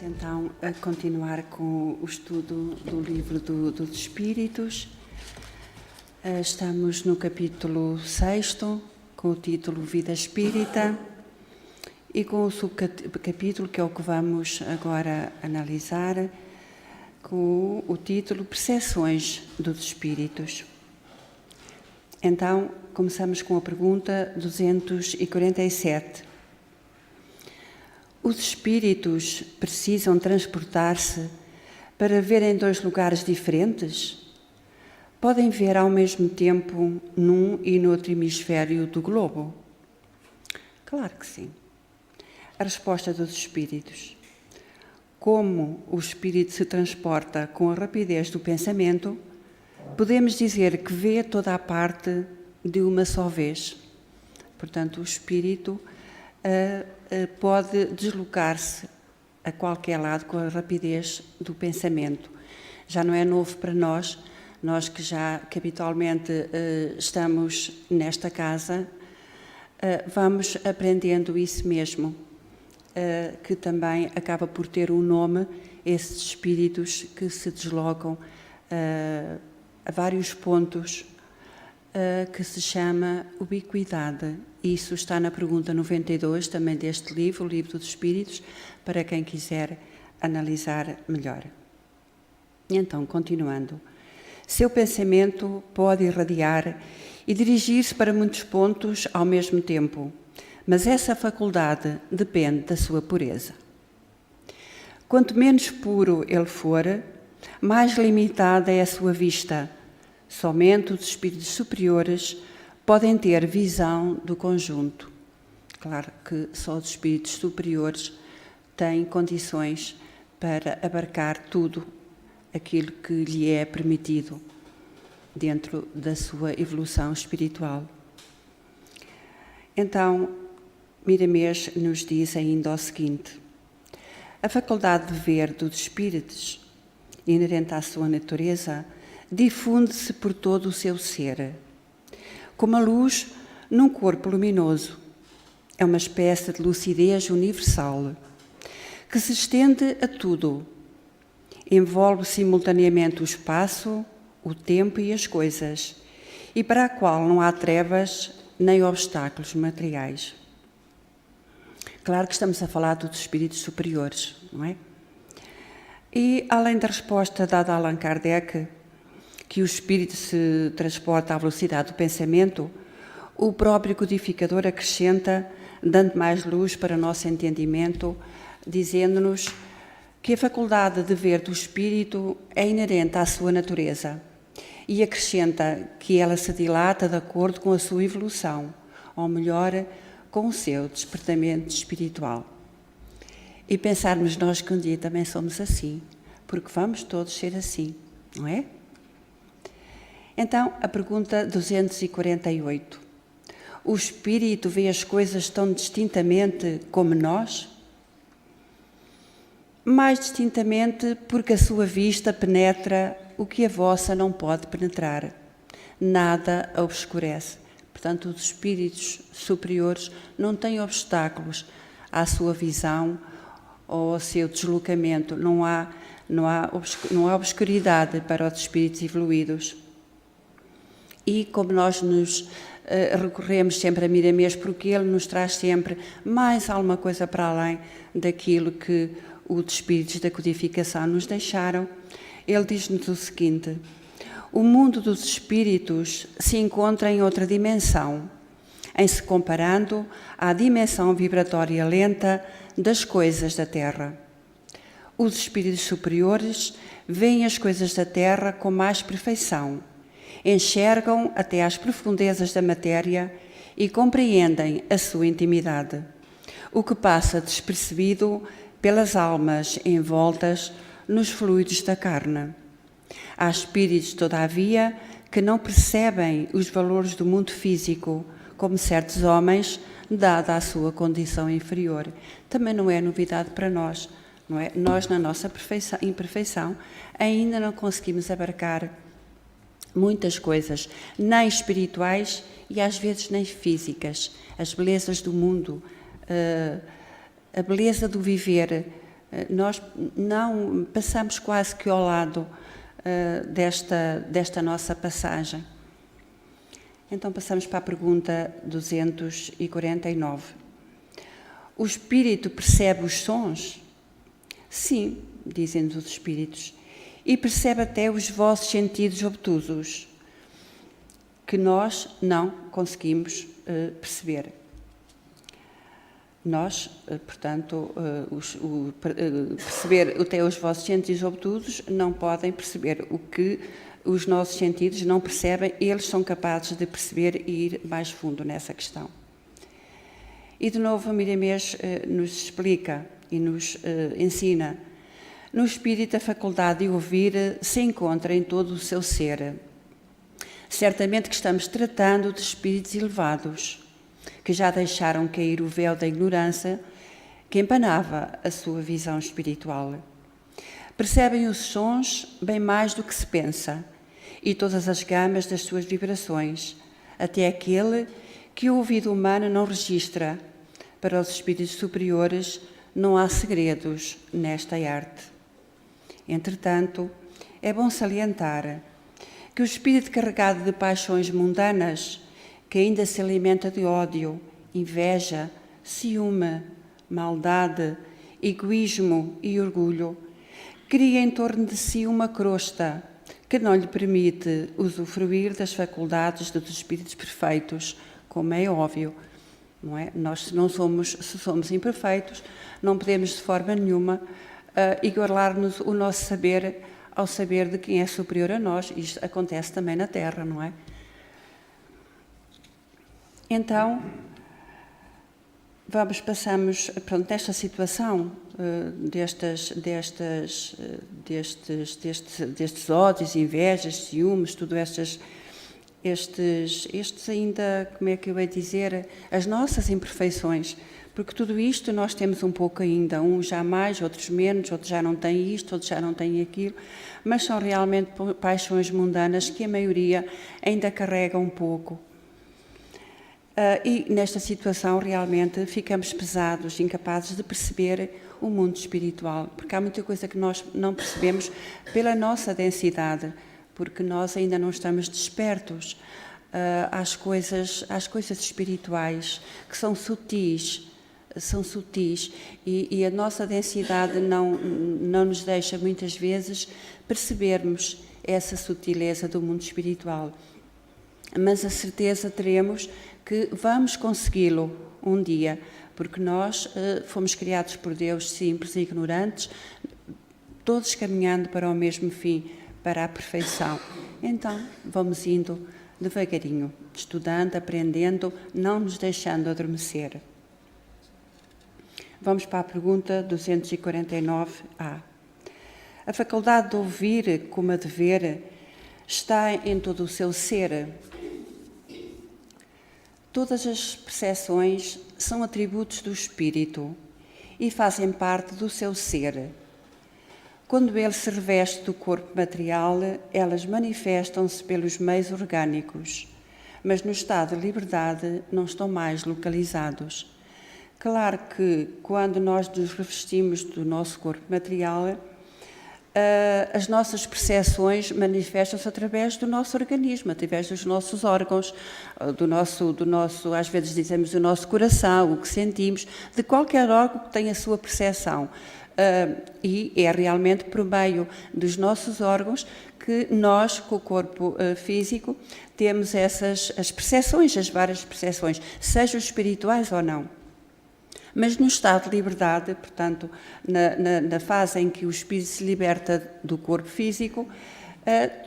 Vamos então a continuar com o estudo do livro dos Espíritos. Estamos no capítulo 6º, com o título Vida Espírita, e com o subcapítulo, que é o que vamos agora analisar, com o título Percepções dos Espíritos. Então, começamos com a pergunta 247. Os espíritos precisam transportar-se para ver em dois lugares diferentes? Podem ver ao mesmo tempo num e no outro hemisfério do globo? Claro que sim. A resposta dos espíritos. Como o espírito se transporta com a rapidez do pensamento, podemos dizer que vê toda a parte de uma só vez. Portanto, o espírito pode deslocar-se a qualquer lado com a rapidez do pensamento. Já não é novo para nós que já que habitualmente estamos nesta casa, vamos aprendendo isso mesmo, que também acaba por ter um nome, esses espíritos que se deslocam a vários pontos, que se chama ubiquidade. Isso está na pergunta 92, também deste livro, o Livro dos Espíritos, para quem quiser analisar melhor. Então, continuando. Seu pensamento pode irradiar e dirigir-se para muitos pontos ao mesmo tempo, mas essa faculdade depende da sua pureza. Quanto menos puro ele for, mais limitada é a sua vista. Somente os espíritos superiores podem ter visão do conjunto. Claro que só os espíritos superiores têm condições para abarcar tudo aquilo que lhe é permitido dentro da sua evolução espiritual. Então, Miramês nos diz ainda o seguinte: a faculdade de ver dos espíritos, inerente à sua natureza, difunde-se por todo o seu ser, como a luz num corpo luminoso. É uma espécie de lucidez universal, que se estende a tudo, envolve simultaneamente o espaço, o tempo e as coisas, e para a qual não há trevas nem obstáculos materiais. Claro que estamos a falar dos espíritos superiores, não é? E, além da resposta dada a Allan Kardec, que o espírito se transporta à velocidade do pensamento, o próprio codificador acrescenta, dando mais luz para o nosso entendimento, dizendo-nos que a faculdade de ver do espírito é inerente à sua natureza e acrescenta que ela se dilata de acordo com a sua evolução, ou melhor, com o seu despertamento espiritual. E pensarmos nós que um dia também somos assim, porque vamos todos ser assim, não é? Então, a pergunta 248. O espírito vê as coisas tão distintamente como nós? Mais distintamente porque a sua vista penetra o que a vossa não pode penetrar. Nada a obscurece. Portanto, os espíritos superiores não têm obstáculos à sua visão ou ao seu deslocamento. Não há obscuridade para os espíritos evoluídos. E como nós nos recorremos sempre a Miramês, porque ele nos traz sempre mais alguma coisa para além daquilo que os espíritos da codificação nos deixaram, ele diz-nos o seguinte: o mundo dos espíritos se encontra em outra dimensão, em se comparando à dimensão vibratória lenta das coisas da Terra. Os espíritos superiores veem as coisas da Terra com mais perfeição, enxergam até às profundezas da matéria e compreendem a sua intimidade, o que passa despercebido pelas almas envoltas nos fluidos da carne. Há espíritos, todavia, que não percebem os valores do mundo físico, como certos homens, dada a sua condição inferior. Também não é novidade para nós, não é? Nós, na nossa imperfeição, ainda não conseguimos abarcar muitas coisas, nem espirituais e às vezes nem físicas. As belezas do mundo, a beleza do viver Nós não passamos quase que ao lado desta nossa passagem. Então passamos para a pergunta 249. O espírito percebe os sons? Sim, dizem-nos os espíritos, e percebe até os vossos sentidos obtusos, que nós não conseguimos perceber. Nós, portanto, perceber até os vossos sentidos obtusos não podem perceber o que os nossos sentidos não percebem, eles são capazes de perceber e ir mais fundo nessa questão. E de novo a Miramês nos explica e nos ensina: no espírito a faculdade de ouvir se encontra em todo o seu ser. Certamente que estamos tratando de espíritos elevados, que já deixaram cair o véu da ignorância que empanava a sua visão espiritual. Percebem os sons bem mais do que se pensa e todas as gamas das suas vibrações, até aquele que o ouvido humano não registra. Para os espíritos superiores não há segredos nesta arte. Entretanto, é bom salientar que o espírito carregado de paixões mundanas, que ainda se alimenta de ódio, inveja, ciúme, maldade, egoísmo e orgulho, cria em torno de si uma crosta que não lhe permite usufruir das faculdades dos espíritos perfeitos, como é óbvio, não é? Nós, se somos imperfeitos, não podemos de forma nenhuma igualar-nos o nosso saber ao saber de quem é superior a nós. Isto acontece também na Terra, não é? Então, passamos nesta situação destes ódios, invejas, ciúmes, tudo estes ainda, como é que eu ia dizer, as nossas imperfeições, porque tudo isto nós temos um pouco ainda, uns já mais, outros menos, outros já não têm isto, outros já não têm aquilo, mas são realmente paixões mundanas que a maioria ainda carrega um pouco. E nesta situação realmente ficamos pesados, incapazes de perceber o mundo espiritual, porque há muita coisa que nós não percebemos pela nossa densidade, porque nós ainda não estamos despertos às coisas espirituais, que são sutis, e a nossa densidade não nos deixa muitas vezes percebermos essa sutileza do mundo espiritual. Mas a certeza teremos que vamos consegui-lo um dia, porque nós fomos criados por Deus simples e ignorantes, todos caminhando para o mesmo fim, para a perfeição. Então, vamos indo devagarinho, estudando, aprendendo, não nos deixando adormecer. Vamos para a pergunta 249A. A faculdade de ouvir, como a de ver, está em todo o seu ser. Todas as percepções são atributos do espírito e fazem parte do seu ser. Quando ele se reveste do corpo material, elas manifestam-se pelos meios orgânicos, mas no estado de liberdade não estão mais localizados. Claro que quando nós nos revestimos do nosso corpo material, as nossas percepções manifestam-se através do nosso organismo, através dos nossos órgãos, do nosso, às vezes dizemos, do nosso coração, o que sentimos, de qualquer órgão que tenha a sua percepção. E é realmente por meio dos nossos órgãos que nós, com o corpo físico, temos as percepções, as várias percepções, sejam espirituais ou não. Mas no estado de liberdade, portanto, na fase em que o espírito se liberta do corpo físico,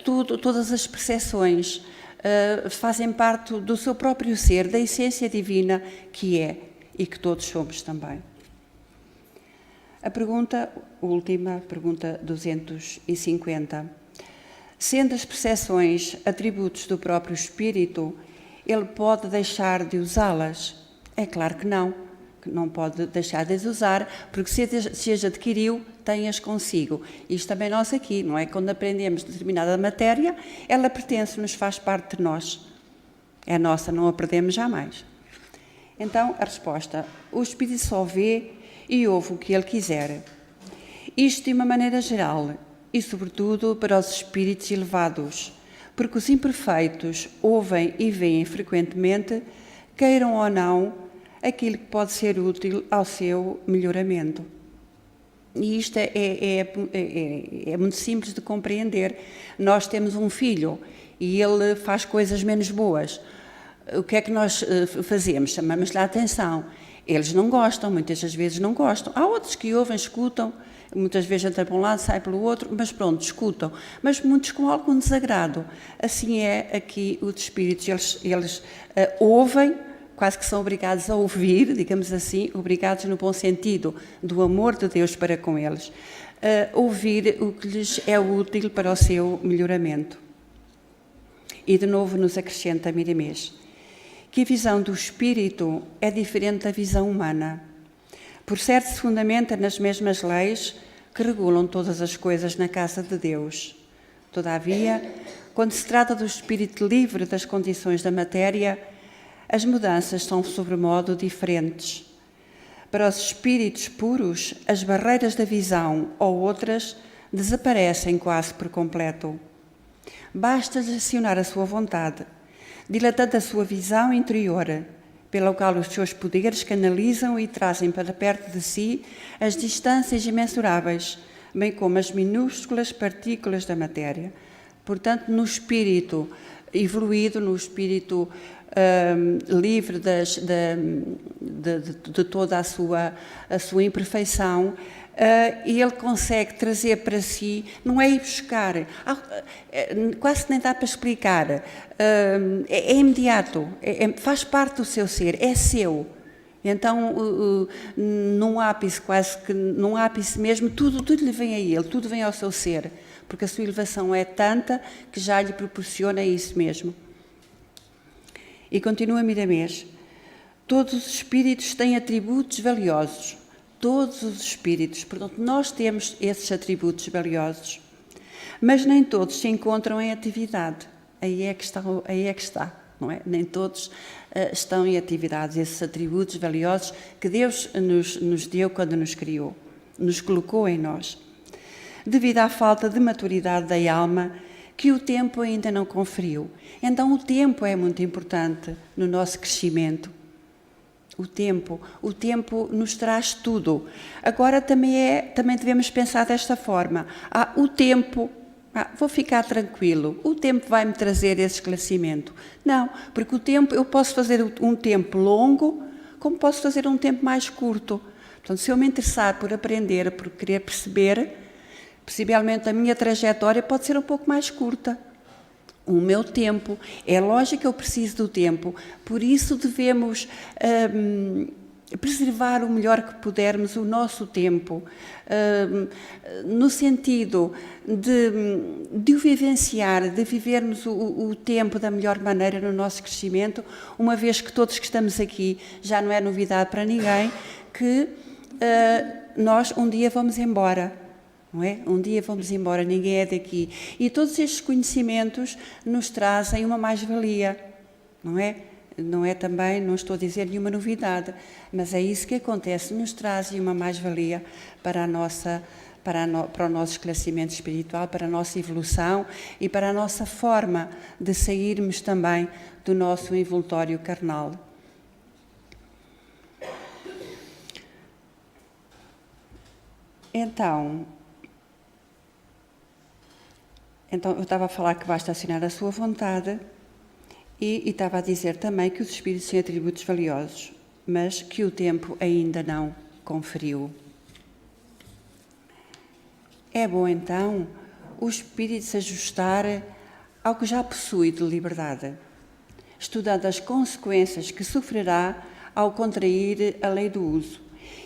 todas as percepções fazem parte do seu próprio ser, da essência divina que é e que todos somos também. A última pergunta 250. Sendo as percepções atributos do próprio espírito, ele pode deixar de usá-las? É claro que não. Não pode deixar de as usar, porque se as adquiriu, tem-as consigo. Isto também nós aqui, não é? Quando aprendemos determinada matéria, ela pertence-nos, faz parte de nós. É nossa, não a perdemos jamais. Então, a resposta: o espírito só vê e ouve o que ele quiser. Isto de uma maneira geral e, sobretudo, para os espíritos elevados, porque os imperfeitos ouvem e veem frequentemente, queiram ou não, aquilo que pode ser útil ao seu melhoramento. E isto é muito simples de compreender. Nós temos um filho e ele faz coisas menos boas. O que é que nós fazemos? Chamamos-lhe a atenção. Eles não gostam, muitas das vezes não gostam. Há outros que ouvem, escutam, muitas vezes entra para um lado, sai pelo outro, mas pronto, escutam. Mas muitos com algum desagrado. Assim é aqui os espíritos, eles ouvem, quase que são obrigados a ouvir, digamos assim, obrigados no bom sentido do amor de Deus para com eles, ouvir o que lhes é útil para o seu melhoramento. E de novo nos acrescenta Miramês que a visão do espírito é diferente da visão humana. Por certo se fundamenta nas mesmas leis que regulam todas as coisas na casa de Deus. Todavia, quando se trata do espírito livre das condições da matéria, as mudanças são sobremodo diferentes. Para os espíritos puros, as barreiras da visão ou outras desaparecem quase por completo. Basta-lhes acionar a sua vontade, dilatando a sua visão interior, pela qual os seus poderes canalizam e trazem para perto de si as distâncias imensuráveis, bem como as minúsculas partículas da matéria. Portanto, no espírito evoluído, no espírito livre de toda a sua imperfeição, e ele consegue trazer para si, não é ir buscar, quase nem dá para explicar, é imediato, faz parte do seu ser, é seu. Então, num ápice, quase que num ápice mesmo, tudo lhe vem a ele, tudo vem ao seu ser, porque a sua elevação é tanta que já lhe proporciona isso mesmo. E continua Miramês: todos os espíritos têm atributos valiosos. Todos os espíritos, portanto, nós temos esses atributos valiosos, mas nem todos se encontram em atividade. Aí é que está, não é? Nem todos estão em atividade, esses atributos valiosos que Deus nos deu quando nos criou, nos colocou em nós. Devido à falta de maturidade da alma que o tempo ainda não conferiu. Então o tempo é muito importante no nosso crescimento. O tempo nos traz tudo. Agora também devemos pensar desta forma. O tempo, vou ficar tranquilo, o tempo vai-me trazer esse esclarecimento. Não, porque o tempo, eu posso fazer um tempo longo, como posso fazer um tempo mais curto. Portanto, se eu me interessar por aprender, por querer perceber, possivelmente a minha trajetória pode ser um pouco mais curta. O meu tempo, é lógico que eu preciso do tempo, por isso devemos preservar o melhor que pudermos o nosso tempo, no sentido de o vivenciar, de vivermos o tempo da melhor maneira no nosso crescimento, uma vez que todos que estamos aqui, já não é novidade para ninguém, que nós um dia vamos embora. Não é? Um dia vamos embora, ninguém é daqui. E todos estes conhecimentos nos trazem uma mais-valia, não é? Não é também, não estou a dizer nenhuma novidade, mas é isso que acontece, nos trazem uma mais-valia para o nosso esclarecimento espiritual, para a nossa evolução e para a nossa forma de sairmos também do nosso envoltório carnal. Então, eu estava a falar que basta acionar a sua vontade e estava a dizer também que os espíritos têm atributos valiosos, mas que o tempo ainda não conferiu. É bom, então, o espírito se ajustar ao que já possui de liberdade, estudando as consequências que sofrerá ao contrair a lei do uso.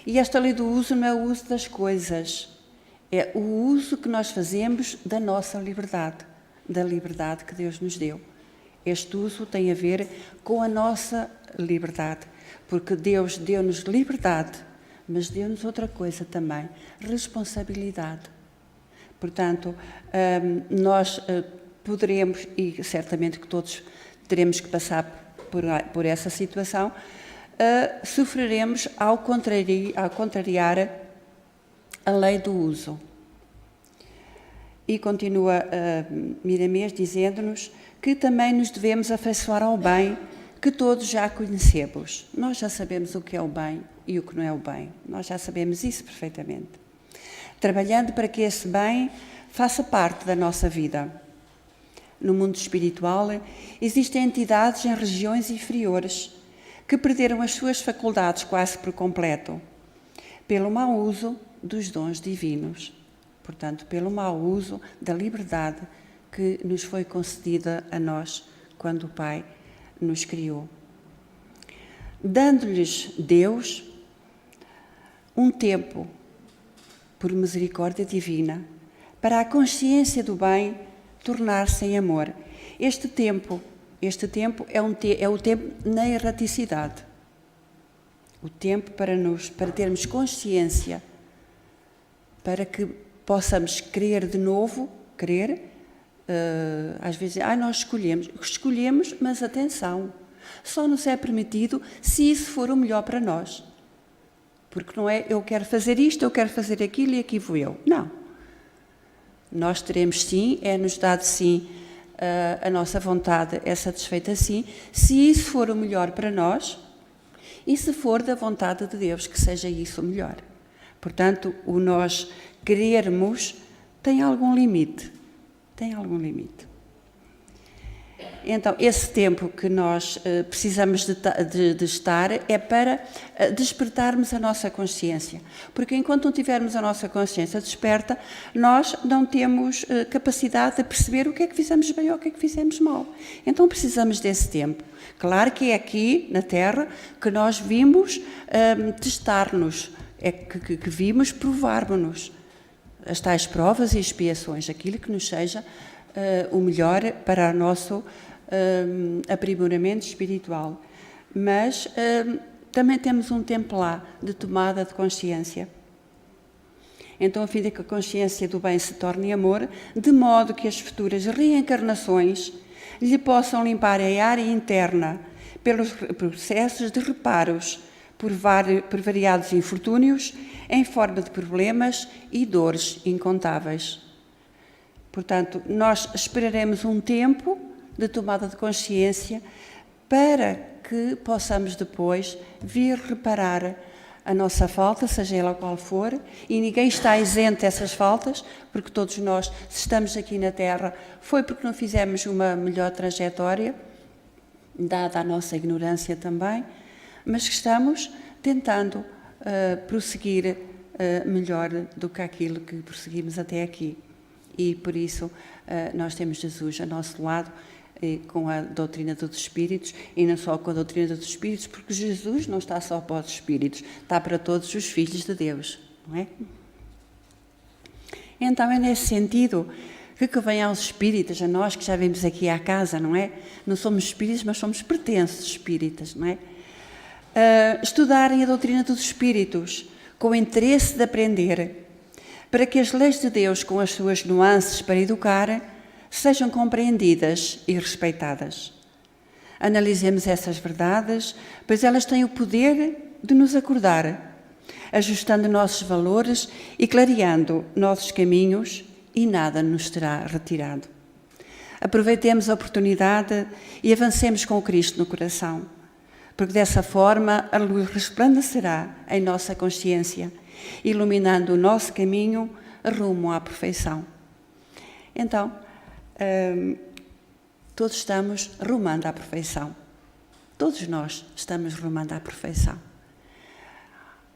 E esta lei do uso não é o uso das coisas, é o uso que nós fazemos da nossa liberdade, da liberdade que Deus nos deu. Este uso tem a ver com a nossa liberdade, porque Deus deu-nos liberdade, mas deu-nos outra coisa também, responsabilidade. Portanto, nós poderemos, e certamente que todos teremos que passar por essa situação, sofreremos ao contrariar a lei do uso. E continua Miramês dizendo-nos que também nos devemos afeiçoar ao bem que todos já conhecemos. Nós já sabemos o que é o bem e o que não é o bem. Nós já sabemos isso perfeitamente. Trabalhando para que esse bem faça parte da nossa vida. No mundo espiritual, existem entidades em regiões inferiores que perderam as suas faculdades quase por completo, pelo mau uso dos dons divinos. Portanto, pelo mau uso da liberdade que nos foi concedida a nós quando o Pai nos criou. Dando-lhes Deus um tempo, por misericórdia divina, para a consciência do bem tornar-se em amor. Este tempo é o tempo na erraticidade. O tempo para termos consciência, para que possamos querer de novo, às vezes, nós escolhemos, mas atenção, só nos é permitido se isso for o melhor para nós. Porque não é, eu quero fazer isto, eu quero fazer aquilo e aqui vou eu. Não. Nós teremos sim, é-nos dado sim, a nossa vontade é satisfeita sim, se isso for o melhor para nós e se for da vontade de Deus que seja isso o melhor. Portanto, o nós querermos tem algum limite. Então, esse tempo que nós precisamos de estar é para despertarmos a nossa consciência. Porque enquanto não tivermos a nossa consciência desperta, nós não temos capacidade de perceber o que é que fizemos bem ou o que é que fizemos mal. Então, precisamos desse tempo. Claro que é aqui, na Terra, que nós vimos testar-nos, que vimos provar-nos as tais provas e expiações, aquilo que nos seja o melhor para o nosso aprimoramento espiritual. Mas também temos um tempo lá de tomada de consciência. Então, a fim de que a consciência do bem se torne amor, de modo que as futuras reencarnações lhe possam limpar a área interna pelos processos de reparos por variados infortúnios em forma de problemas e dores incontáveis. Portanto, nós esperaremos um tempo de tomada de consciência para que possamos depois vir reparar a nossa falta, seja ela qual for, e ninguém está isento dessas faltas, porque todos nós, se estamos aqui na Terra, foi porque não fizemos uma melhor trajetória, dada a nossa ignorância também, mas que estamos tentando prosseguir melhor do que aquilo que prosseguimos até aqui. E por isso nós temos Jesus a nosso lado, com a doutrina dos Espíritos, e não só com a doutrina dos Espíritos, porque Jesus não está só para os Espíritos, está para todos os filhos de Deus, não é? Então é nesse sentido que convém aos espíritas, a nós que já vimos aqui à casa, não é? Não somos espíritas, mas somos pertences espíritas, não é? Estudarem a doutrina dos espíritos com o interesse de aprender, para que as leis de Deus, com as suas nuances para educar, sejam compreendidas e respeitadas. Analisemos essas verdades, pois elas têm o poder de nos acordar, ajustando nossos valores e clareando nossos caminhos, e nada nos será retirado. Aproveitemos a oportunidade e avancemos com o Cristo no coração, porque dessa forma a luz resplandecerá em nossa consciência, iluminando o nosso caminho rumo à perfeição. Então, todos estamos rumando à perfeição. Todos nós estamos rumando à perfeição.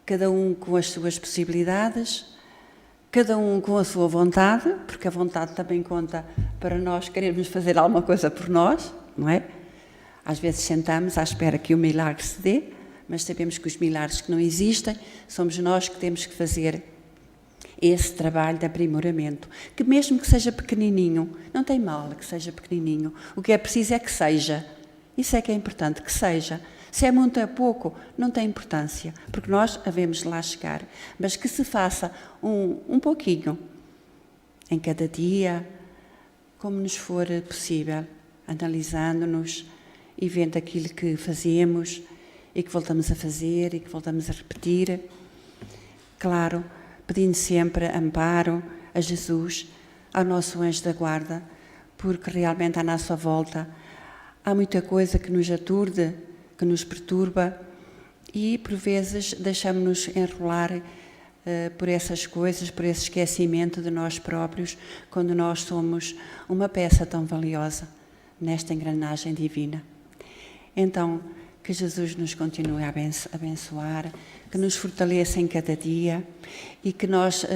Cada um com as suas possibilidades, cada um com a sua vontade, porque a vontade também conta para nós querermos fazer alguma coisa por nós, não é? Às vezes sentamos à espera que o milagre se dê, mas sabemos que os milagres que não existem, somos nós que temos que fazer esse trabalho de aprimoramento, que mesmo que seja pequenininho, não tem mal que seja pequenininho, o que é preciso é que seja. Isso é que é importante, que seja. Se é muito ou é pouco, não tem importância, porque nós havemos de lá chegar. Mas que se faça um pouquinho, em cada dia, como nos for possível, analisando-nos e vendo aquilo que fazemos e que voltamos a fazer e que voltamos a repetir. Claro, pedindo sempre amparo a Jesus, ao nosso anjo da guarda, porque realmente à nossa volta há muita coisa que nos aturde, que nos perturba e por vezes deixamos-nos enrolar por essas coisas, por esse esquecimento de nós próprios, quando nós somos uma peça tão valiosa nesta engrenagem divina. Então, que Jesus nos continue a abençoar, que nos fortaleça em cada dia e que nós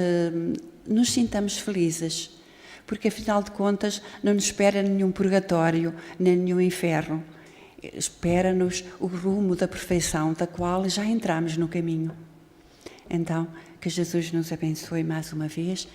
nos sintamos felizes, porque afinal de contas não nos espera nenhum purgatório, nem nenhum inferno. Espera-nos o rumo da perfeição, da qual já entramos no caminho. Então, que Jesus nos abençoe mais uma vez.